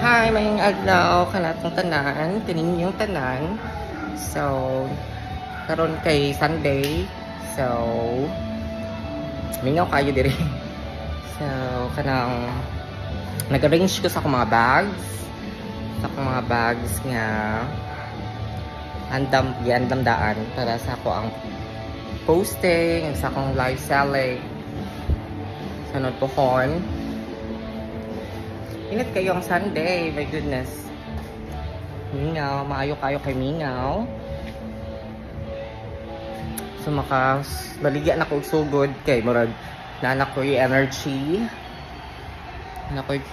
Hi, mayong adlaw kanatong tanan, kaninyong tanan. So, karon kay Sunday. So, mingaw kayo diri. So, kanang nag-arrange ko sa akong mga bags. Sa akong mga bags nga giandam-daan para sa ako ang posting, sa akong live selling. Sunod po kon. Ingat kayo ang Sunday, my goodness. Mingaw, maayo kayo kay Mingaw. So baligya na ko sugod kay murag nanak ko yung energy. Nanak ko yung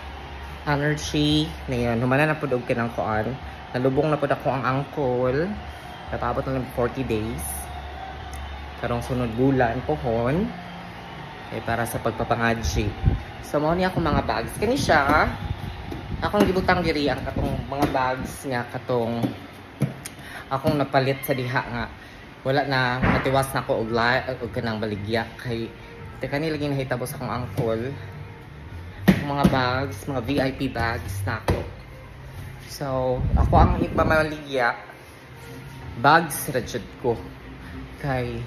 energy. Ngayon, humana na po daw kinang koan. Nalubong na po ako ang ankle. Napabot na lang 40 days. Karong sunod bulan pohon. Eh, para sa pagpapangadji. So, mo niya akong mga bags. Kani siya, akong gibutang diri ang katong mga bags nga katong akong napalit sa diha nga. Wala na, matiwas na ako og kanang baligya. Kay, kani lagi nahitabo sa akong ankle. Mga bags, mga VIP bags na ako. So, ako ang ipamaligya, bags rajud ko. Kay,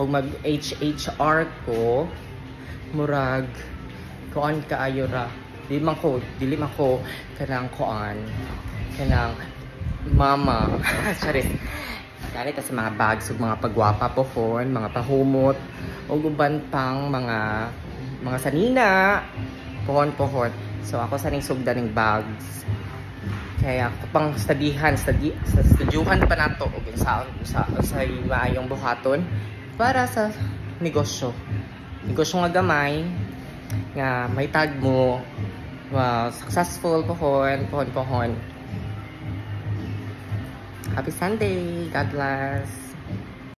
o mag-HHR ko, murag, kuan kaayo ra. Dili man ko kanang kuan, kanang mama. Sorry. Dali ta sa mga bags ug mga pagwapa pohon, mga pahumot, ug uban pang mga sanina, pohon. So ako sa ning sugdan ning bags. Kaya ako pang sa studyuhan pa nato ug sa maayong buhaton para sa negosyo nga gamay nga may tag mo successful pohon. Happy Sunday, God bless.